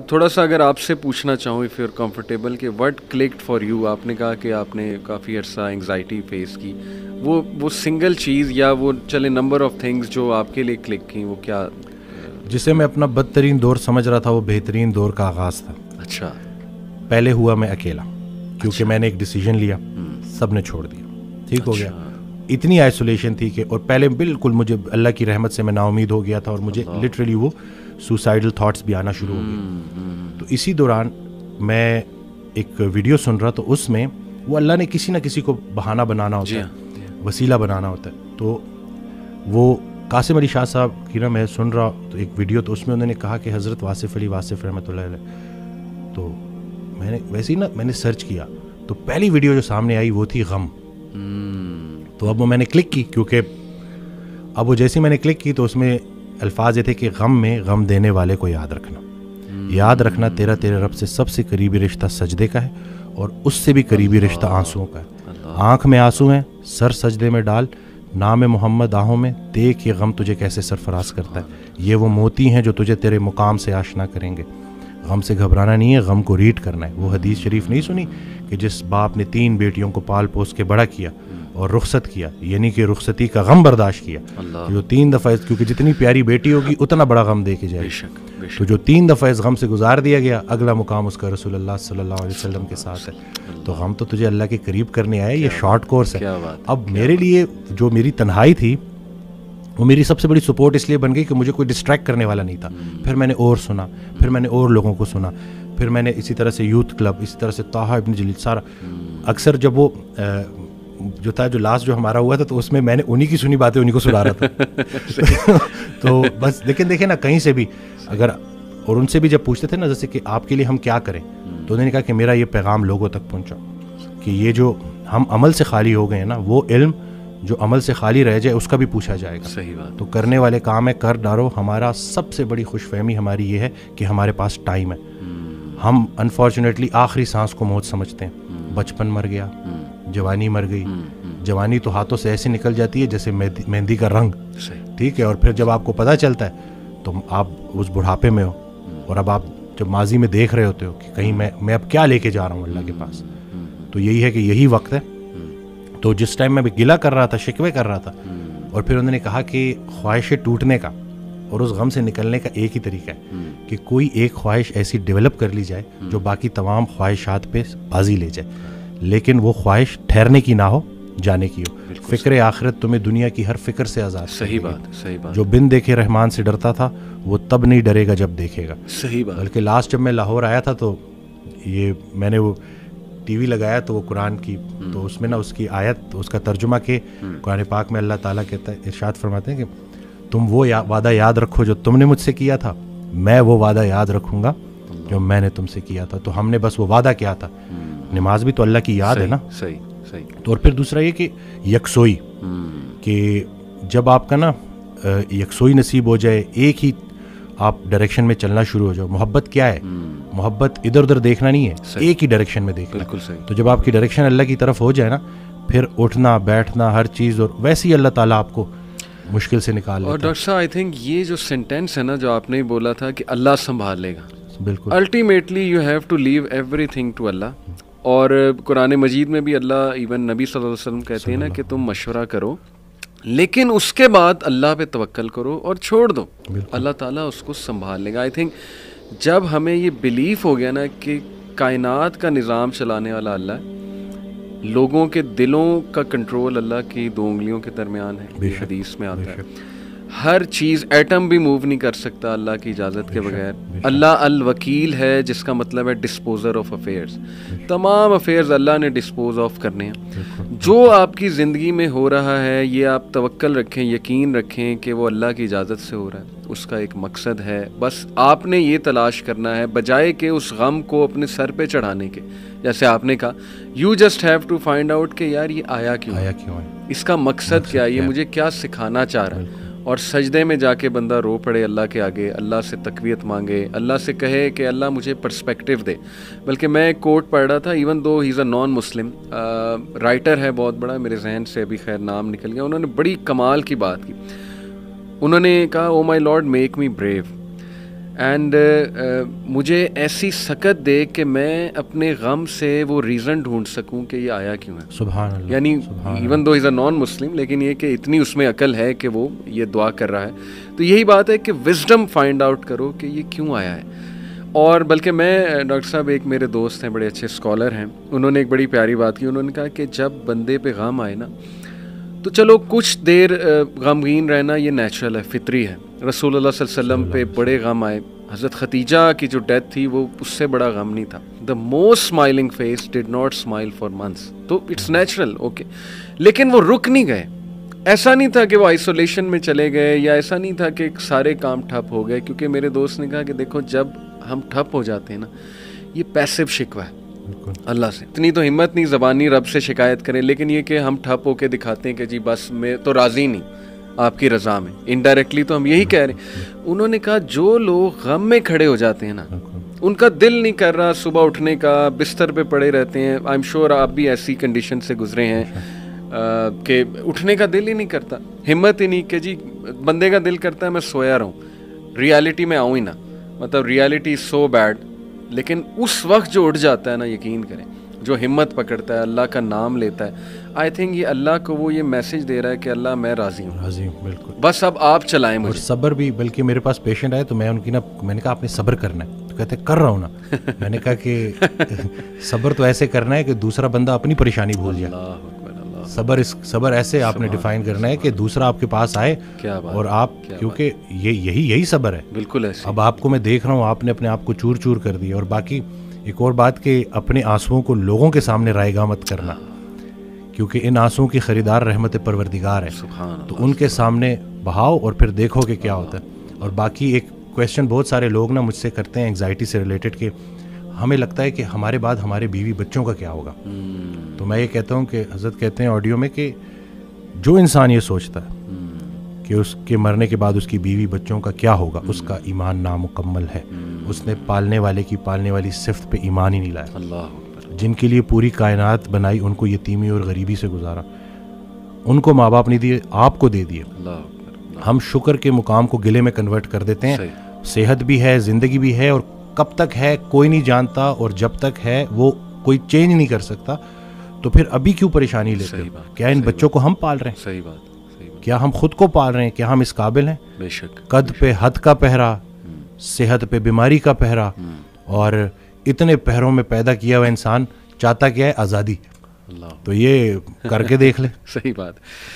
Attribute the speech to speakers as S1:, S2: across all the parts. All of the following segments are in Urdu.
S1: تھوڑا سا اگر آپ سے پوچھنا چاہوں اف یو آر کمفرٹیبل کہ وٹ کلکڈ فار یو، آپ نے کہا کہ آپ نے کافی عرصہ انگزائٹی فیس کی، وہ سنگل چیز یا وہ چلے نمبر آف تھنگز جو آپ کے لیے کلک کی، وہ کیا؟
S2: جسے میں اپنا بدترین دور سمجھ رہا تھا وہ بہترین دور کا آغاز تھا.
S1: اچھا.
S2: پہلے ہوا میں اکیلا، کیونکہ میں نے ایک ڈیسیجن لیا، سب نے چھوڑ دیا، ٹھیک ہو گیا. اتنی آئسولیشن تھی کہ، اور پہلے بالکل مجھے اللہ کی رحمت سے میں نا امید ہو گیا تھا، اور مجھے لٹرلی وہ سوسائڈل تھاٹس بھی آنا شروع ہو گئے. تو اسی دوران میں ایک ویڈیو سن رہا، تو اس میں وہ اللہ نے کسی نہ کسی کو بہانہ بنانا ہوتا ہے، وسیلہ بنانا ہوتا ہے. تو وہ قاسم علی شاہ صاحب کی نا میں سن رہا تو ایک ویڈیو، تو اس میں انہوں نے کہا کہ حضرت واصف علی واصف رحمۃ اللہ علیہ. تو میں نے ویسے ہی نا میں نے سرچ کیا، تو پہلی ویڈیو جو سامنے آئی وہ تھی غم. تو اب وہ میں نے کلک کی، کیونکہ اب وہ جیسے میں نے کلک کی تو اس میں الفاظ یہ تھے کہ غم میں غم دینے والے کو یاد رکھنا، یاد رکھنا تیرے رب سے سب سے قریبی رشتہ سجدے کا ہے، اور اس سے بھی قریبی رشتہ آنسوؤں کا ہے. آنکھ میں آنسو ہیں، سر سجدے میں ڈال، نام محمد آہوں میں، دیکھ یہ غم تجھے کیسے سرفراز کرتا ہے. یہ وہ موتی ہیں جو تجھے تیرے مقام سے آشنا کریں گے. غم سے گھبرانا نہیں ہے، غم کو ریڈ کرنا ہے. وہ حدیث شریف نہیں سنی کہ جس باپ نے 3 بیٹیوں کو پال پوس کے بڑا کیا اور رخصت کیا، یعنی کہ رخصتی کا غم برداشت کیا، جو 3 دفعہ، کیونکہ جتنی پیاری بیٹی ہوگی اتنا بڑا غم دے کے جائے. تو جو 3 دفعہ اس غم سے گزار دیا گیا، اگلا مقام اس کا رسول اللہ صلی اللہ علیہ وسلم کے ساتھ ہے. تو غم تو تجھے اللہ کے قریب کرنے آئے، یہ شارٹ کورس ہے. اب میرے لیے جو میری تنہائی تھی وہ میری سب سے بڑی سپورٹ اس لیے بن گئی کہ مجھے کوئی ڈسٹریکٹ کرنے والا نہیں تھا. پھر میں نے اور سنا، پھر میں نے اور لوگوں کو سنا، پھر میں نے اسی طرح سے یوتھ کلب، اسی طرح سے طه ابن جلیل، سارا اکثر جب وہ جو تھا جو لاسٹ جو ہمارا ہوا تھا تو اس میں نے انہی کی سنی باتیں انہی کو سنا رہا تھا. تو بس لیکن دیکھیں نا کہیں سے بھی اگر، اور ان سے بھی جب پوچھتے تھے نا جیسے کہ آپ کے لیے ہم کیا کریں، تو انہوں نے کہا کہ میرا یہ پیغام لوگوں تک پہنچا کہ یہ جو ہم عمل سے خالی ہو گئے ہیں نا، وہ علم جو عمل سے خالی رہ جائے اس کا بھی پوچھا جائے گا.
S1: صحیح بات.
S2: تو کرنے والے کام ہے، کر ڈالو. ہمارا سب سے بڑی خوش فہمی ہماری یہ ہے کہ ہمارے پاس ٹائم ہے. ہم انفارچونیٹلی آخری سانس کو موت سمجھتے ہیں. بچپن مر گیا، جوانی مر گئی. جوانی تو ہاتھوں سے ایسے نکل جاتی ہے جیسے مہندی کا رنگ، ٹھیک ہے. اور پھر جب آپ کو پتہ چلتا ہے تو آپ اس بڑھاپے میں ہو، اور اب آپ جب ماضی میں دیکھ رہے ہوتے ہو کہ کہیں میں اب کیا لے کے جا رہا ہوں اللہ کے پاس. تو یہی ہے کہ یہی وقت ہے. تو جس ٹائم میں بھی گلہ کر رہا تھا، شکوے کر رہا تھا، اور پھر انہوں نے کہا کہ خواہشیں ٹوٹنے کا اور اس غم سے نکلنے کا ایک ہی طریقہ ہے کہ کوئی ایک خواہش ایسی ڈیولپ کر لی جائے جو باقی تمام خواہشات پہ بازی لے جائے، لیکن وہ خواہش ٹھہرنے کی نہ ہو، جانے کی ہو. فکر آخرت تمہیں دنیا کی ہر فکر سے آزاد.
S1: صحیح بات، صحیح بات.
S2: جو بن دیکھے رحمان سے ڈرتا تھا وہ تب نہیں ڈرے گا جب دیکھے گا.
S1: صحیح بات.
S2: بلکہ لاسٹ جب میں لاہور آیا تھا تو یہ میں نے وہ ٹی وی لگایا تو وہ قرآن کی، تو اس میں نا اس کی آیت، اس کا ترجمہ کہ قرآن پاک میں اللہ تعالیٰ کہتا ہے، ارشاد فرماتے ہیں کہ تم وہ وعدہ یاد رکھو جو تم نے مجھ سے کیا تھا، میں وہ وعدہ یاد رکھوں گا جو میں نے تم سے کیا تھا. تو ہم نے بس وہ وعدہ کیا تھا. نماز بھی تو اللہ کی یاد ہے نا.
S1: صحیح صحیح.
S2: تو اور پھر دوسرا یہ کہ یکسوئی، کہ جب آپ کا نا یکسوئی نصیب ہو جائے، ایک ہی آپ ڈائریکشن میں چلنا شروع ہو جاؤ. محبت کیا ہے؟ محبت ادھر ادھر دیکھنا نہیں ہے، ایک ہی ڈائریکشن میں دیکھنا.
S1: بالکل صحیح.
S2: تو جب آپ کی ڈائریکشن اللہ کی طرف ہو جائے نا، پھر اٹھنا بیٹھنا ہر چیز، اور ویسے ہی اللہ تعالیٰ آپ کو مشکل سے نکال لیتا ہے.
S1: اور ڈاکٹر صاحب آئی تھنک یہ جو سینٹینس ہے نا جو آپ نے بولا تھا کہ اللہ سنبھال لے گا،
S2: بالکل
S1: ultimately you have to leave everything to Allah. اور قرآن مجید میں بھی اللہ، ایون نبی صلی اللہ علیہ وسلم کہتے ہیں نا کہ تم مشورہ کرو لیکن اس کے بعد اللہ پہ توکل کرو اور چھوڑ دو، اللہ تعالیٰ اس کو سنبھال لے گا. آئی تھنک جب ہمیں یہ بلیف ہو گیا نا کہ کائنات کا نظام چلانے والا اللہ ہے، لوگوں کے دلوں کا کنٹرول اللہ کی 2 انگلیوں کے درمیان ہے، یہ حدیث میں آتا ہے. ہر چیز، ایٹم بھی موو نہیں کر سکتا اللہ کی اجازت کے بغیر. اللہ الوکیل ہے، جس کا مطلب ہے ڈسپوزر آف افیئرز. تمام افیئرز اللہ نے ڈسپوز آف کرنے ہیں. جو آپ کی زندگی میں ہو رہا ہے یہ آپ توکل رکھیں، یقین رکھیں کہ وہ اللہ کی اجازت سے ہو رہا ہے، اس کا ایک مقصد ہے. بس آپ نے یہ تلاش کرنا ہے بجائے کہ اس غم کو اپنے سر پہ چڑھانے کے. جیسے آپ نے کہا you just have to find out کہ یار یہ آیا کیوں ہے، اس کا مقصد کیا ہے، یہ مجھے کیا سکھانا چاہ رہا ہے. اور سجدے میں جا کے بندہ رو پڑے اللہ کے آگے، اللہ سے تقویت مانگے، اللہ سے کہے کہ اللہ مجھے پرسپیکٹیو دے. بلکہ میں ایک کوٹ پڑھ رہا تھا، ایون دو ہی از اے نان مسلم رائٹر ہے بہت بڑا، میرے ذہن سے ابھی خیر نام نکل گیا، انہوں نے بڑی کمال کی بات کی. انہوں نے کہا oh my lord make me brave. And مجھے ایسی سکت دے کہ میں اپنے غم سے وہ ریزن ڈھونڈ سکوں کہ یہ آیا کیوں ہے.
S2: سبحان اللہ.
S1: یعنی ایون دو از اے نان مسلم, لیکن یہ کہ اتنی اس میں عقل ہے کہ وہ یہ دعا کر رہا ہے. تو یہی بات ہے کہ وزڈم فائنڈ آؤٹ کرو کہ یہ کیوں آیا ہے. اور بلکہ میں ڈاکٹر صاحب, ایک میرے دوست ہیں بڑے اچھے اسکالر ہیں, انہوں نے ایک بڑی پیاری بات کی. انہوں نے کہا کہ جب بندے پہ غم آئے نا تو چلو کچھ دیر غمگین رہنا یہ نیچرل ہے, فطری ہے. رسول اللہ صلی اللہ علیہ وسلم پہ بڑے غم آئے. حضرت خدیجہ کی جو ڈیتھ تھی وہ اس سے بڑا غم نہیں تھا. The most smiling face did not smile for months. تو اٹس نیچرل, اوکے. لیکن وہ رک نہیں گئے. ایسا نہیں تھا کہ وہ آئسولیشن میں چلے گئے, یا ایسا نہیں تھا کہ سارے کام ٹھپ ہو گئے. کیونکہ میرے دوست نے کہا کہ دیکھو جب ہم ٹھپ ہو جاتے ہیں نا, یہ پیسو شکوہ ہے اللہ سے. اتنی تو ہمت نہیں زبانی رب سے شکایت کریں, لیکن یہ کہ ہم ٹھپ ہو کے دکھاتے ہیں کہ جی بس میں تو راضی نہیں آپ کی رضا میں. انڈائریکٹلی تو ہم یہی کہہ رہے ہیں. انہوں نے کہا جو لوگ غم میں کھڑے ہو جاتے ہیں نا, ان کا دل نہیں کر رہا صبح اٹھنے کا, بستر پہ پڑے رہتے ہیں. آئی ایم شیور آپ بھی ایسی کنڈیشن سے گزرے ہیں کہ اٹھنے کا دل ہی نہیں کرتا, ہمت ہی نہیں کہ جی بندے کا دل کرتا ہے میں سویا رہوں, ریالٹی میں آؤں ہی نا. مطلب ریالٹی سو بیڈ. لیکن اس وقت جو اٹھ جاتا ہے نا, یقین کریں, جو ہمت پکڑتا ہے, اللہ کا نام لیتا ہے, آئی تھنک یہ اللہ کو وہ یہ میسج دے رہا ہے کہ اللہ میں راضی ہوں.
S2: راضی ہوں, بالکل.
S1: بس اب آپ چلائیں مجھے.
S2: اور صبر بھی, بلکہ میرے پاس پیشنٹ آئے تو میں ان کی میں نے کہا آپ نے صبر کرنا ہے, تو کہتے کر رہا ہوں نا. میں نے کہا کہ صبر تو ایسے کرنا ہے کہ دوسرا بندہ اپنی پریشانی بھول جائے. صبر ایسے آپ نے ڈیفائن کرنا ہے کہ دوسرا آپ کے پاس آئے اور آپ, کیونکہ یہی صبر ہے.
S1: بالکل ایسے.
S2: اب آپ کو میں دیکھ رہا ہوں آپ نے اپنے آپ کو چور چور کر دیا. اور باقی ایک اور بات کہ اپنے آنسوؤں کو لوگوں کے سامنے رائیگاں مت کرنا, کیونکہ ان آنسوؤں کی خریدار رحمت پروردگار ہے. تو ان کے سامنے بہاؤ اور پھر دیکھو کہ کیا ہوتا ہے. اور باقی ایک کویشچن بہت سارے لوگ نا مجھ سے کرتے ہیں انگزائٹی سے ریلیٹڈ, کہ ہمیں لگتا ہے کہ ہمارے بعد ہمارے بیوی بچوں کا کیا ہوگا. تو میں یہ کہتا ہوں کہ حضرت کہتے ہیں آڈیو میں کہ جو انسان یہ سوچتا ہے کہ اس کے مرنے کے بعد اس کی بیوی بچوں کا کیا ہوگا, اس کا ایمان نامکمل ہے. اس نے پالنے والے کی پالنے والی صفت پہ ایمان ہی نہیں لایا. اللہ, جن کے لیے پوری کائنات بنائی, ان کو یتیمی اور غریبی سے گزارا, ان کو ماں باپ نہیں دیے, آپ کو دے دیے. ہم شکر کے مقام کو گلے میں کنورٹ کر دیتے ہیں. صحت بھی ہے, زندگی بھی ہے, اور کب تک ہے کوئی نہیں جانتا, اور جب تک ہے وہ کوئی چینج نہیں کر سکتا. تو پھر ابھی کیوں پریشانی لیتے ہیں؟ کیا ان بچوں کو ہم پال رہے ہیں؟
S1: صحیح بات.
S2: کیا ہم خود کو پال رہے ہیں؟ کیا ہم اس قابل ہیں؟
S1: بے شک.
S2: قد پہ حد کا پہرا, صحت پہ بیماری کا پہرا, اور اتنے پہروں میں پیدا کیا ہوا انسان چاہتا کیا ہے؟ آزادی. تو یہ کر کے دیکھ لیں.
S1: صحیح بات.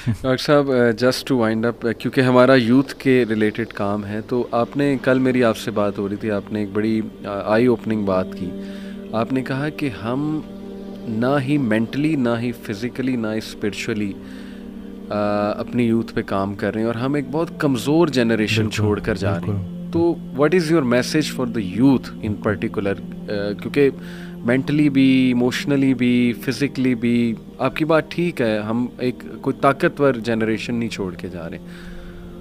S1: ڈاکٹر صاحب جسٹ ٹو وائنڈ اپ, کیونکہ ہمارا یوتھ کے ریلیٹڈ کام ہے, تو آپ نے کل میری آپ سے بات ہو رہی تھی, آپ نے ایک بڑی آئی اوپننگ بات کی. آپ نے کہا کہ ہم نہ ہی مینٹلی, نہ ہی فزیکلی, نہ ہی اسپرچولی اپنی یوتھ پہ کام کر رہے ہیں, اور ہم ایک بہت کمزور جنریشن چھوڑ کر جا رہے ہیں. تو what is your message for the youth in particular, کیونکہ مینٹلی بھی, ایموشنلی بھی, فزیکلی بھی, آپ کی بات ٹھیک ہے, ہم ایک کوئی طاقتور جنریشن نہیں چھوڑ کے جا رہے.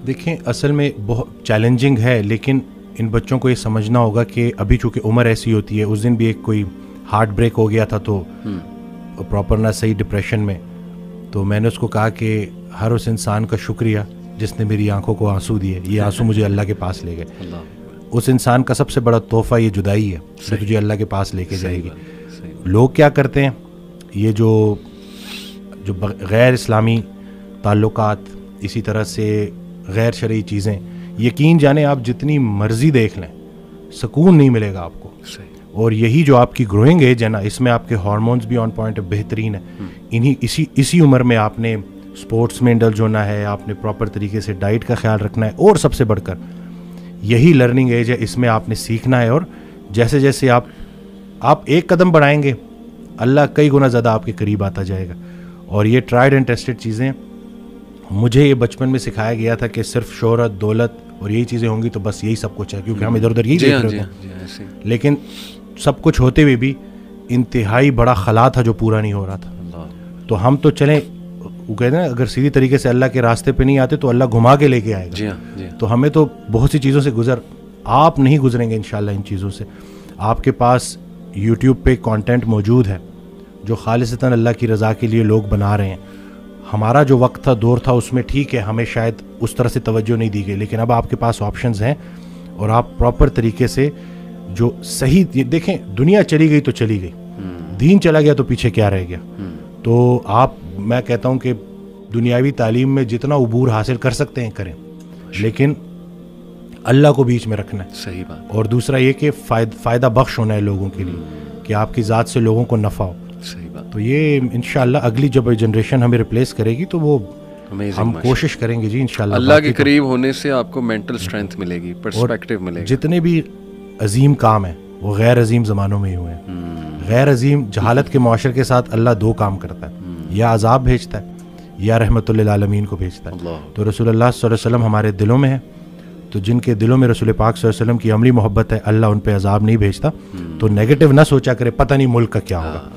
S2: دیکھیں اصل میں بہت چیلنجنگ ہے, لیکن ان بچوں کو یہ سمجھنا ہوگا کہ ابھی چونکہ عمر ایسی ہوتی ہے. اس دن بھی ایک کوئی ہارٹ بریک ہو گیا تھا, تو پراپر نہ صحیح ڈپریشن میں, تو میں نے اس کو کہا کہ ہر اس انسان کا شکریہ جس نے میری آنکھوں کو آنسو دیے. یہ آنسو مجھے اللہ کے پاس لے گئے. اس انسان کا سب سے بڑا تحفہ یہ جدائی ہے جو تجھے اللہ کے پاس لے کے جائے گی. لوگ کیا کرتے ہیں, یہ جو غیر اسلامی تعلقات, اسی طرح سے غیر شرعی چیزیں, یقین جانیں آپ جتنی مرضی دیکھ لیں سکون نہیں ملے گا آپ کو. اور یہی جو آپ کی گروئنگ ایج ہے نا, اس میں آپ کے ہارمونز بھی آن پوائنٹ بہترین ہیں. اسی عمر میں آپ نے اسپورٹس میں انڈلج ہونا ہے, آپ نے پراپر طریقے سے ڈائٹ کا خیال رکھنا ہے, اور سب سے بڑھ کر یہی لرننگ ایج ہے, اس میں آپ نے سیکھنا ہے. اور جیسے جیسے آپ ایک قدم بڑھائیں گے, اللہ کئی گنا زیادہ آپ کے قریب آتا جائے گا. اور یہ ٹرائیڈ اینڈ ٹیسٹڈ چیزیں, مجھے یہ بچپن میں سکھایا گیا تھا کہ صرف شہرت, دولت اور یہی چیزیں ہوں گی تو بس یہی سب کچھ ہے, کیونکہ ہم ادھر ادھر یہی دیکھ رہے ہیں. لیکن سب کچھ ہوتے ہوئے بھی انتہائی بڑا خلا تھا جو پورا نہیں ہو رہا تھا. تو ہم تو چلیں, وہ کہتے ہیں اگر سیدھی طریقے سے اللہ کے راستے پہ نہیں آتے تو اللہ گھما کے لے کے آئے گا. تو ہمیں تو بہت سی چیزوں سے آپ نہیں گزریں گے انشاءاللہ ان چیزوں سے. آپ کے پاس یوٹیوب پہ کانٹینٹ موجود ہے جو خالصتاً اللہ کی رضا کے لیے لوگ بنا رہے ہیں. ہمارا جو وقت تھا, دور تھا, اس میں ٹھیک ہے ہمیں شاید اس طرح سے توجہ نہیں دی گئی, لیکن اب آپ کے پاس آپشنز ہیں. اور آپ پراپر طریقے سے جو صحیح دیکھیں, دنیا چلی گئی تو چلی گئی, دین چلا گیا تو پیچھے کیا رہ گیا. تو آپ, میں کہتا ہوں کہ دنیاوی تعلیم میں جتنا عبور حاصل کر سکتے ہیں کریں, لیکن اللہ کو بیچ میں رکھنا ہے.
S1: صحیح بات.
S2: اور دوسرا یہ کہ فائدہ بخش ہونا ہے لوگوں کے لیے, کہ آپ کی ذات سے لوگوں کو نفع ہو.
S1: صحیح بات.
S2: تو یہ انشاءاللہ اگلی جب جنریشن ہمیں ریپلیس کرے گی تو وہ ہم کوشش کریں گے جی انشاءاللہ.
S1: اللہ کے قریب ہونے سے آپ کو مینٹل اسٹرینتھ ملے گی, پرسپیکٹیو ملے گا.
S2: جتنے بھی عظیم کام ہیں وہ غیر عظیم زمانوں میں ہی ہوئے ہیں. غیر عظیم جہالت کے معاشرے کے ساتھ اللہ دو کام کرتا ہے, یا عذاب بھیجتا ہے یا رحمت للعالمین کو بھیجتا ہے. تو رسول اللہ صلی اللہ علیہ وسلم ہمارے دلوں میں ہے, تو جن کے دلوں میں رسول پاک صلی اللہ علیہ وسلم کی عملی محبت ہے, اللہ ان پہ عذاب نہیں بھیجتا. تو نیگیٹو نہ سوچا کرے, پتہ نہیں ملک کا کیا ہوگا,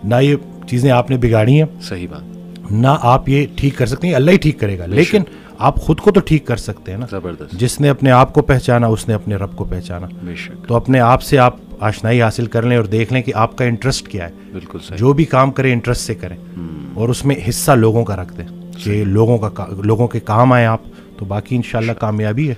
S2: نہ یہ چیزیں آپ نے بگاڑی ہیں,
S1: صحیح بات,
S2: نہ آپ یہ ٹھیک کر سکتے ہیں, اللہ ہی ٹھیک کرے گا. لیکن آپ خود کو تو ٹھیک کر سکتے ہیں نا.
S1: زبردست.
S2: جس نے اپنے آپ کو پہچانا اس نے اپنے رب کو پہچانا.
S1: بے شک.
S2: تو اپنے آپ سے آپ آشنائی حاصل کر لیں اور دیکھ لیں کہ آپ کا انٹرسٹ کیا ہے.
S1: بالکل صحیح.
S2: جو بھی کام کریں انٹرسٹ سے کریں, اور اس میں حصہ لوگوں کا رکھ دیں کہ لوگوں کے کام آئے آپ, تو باقی انشاءاللہ کامیابی ہے.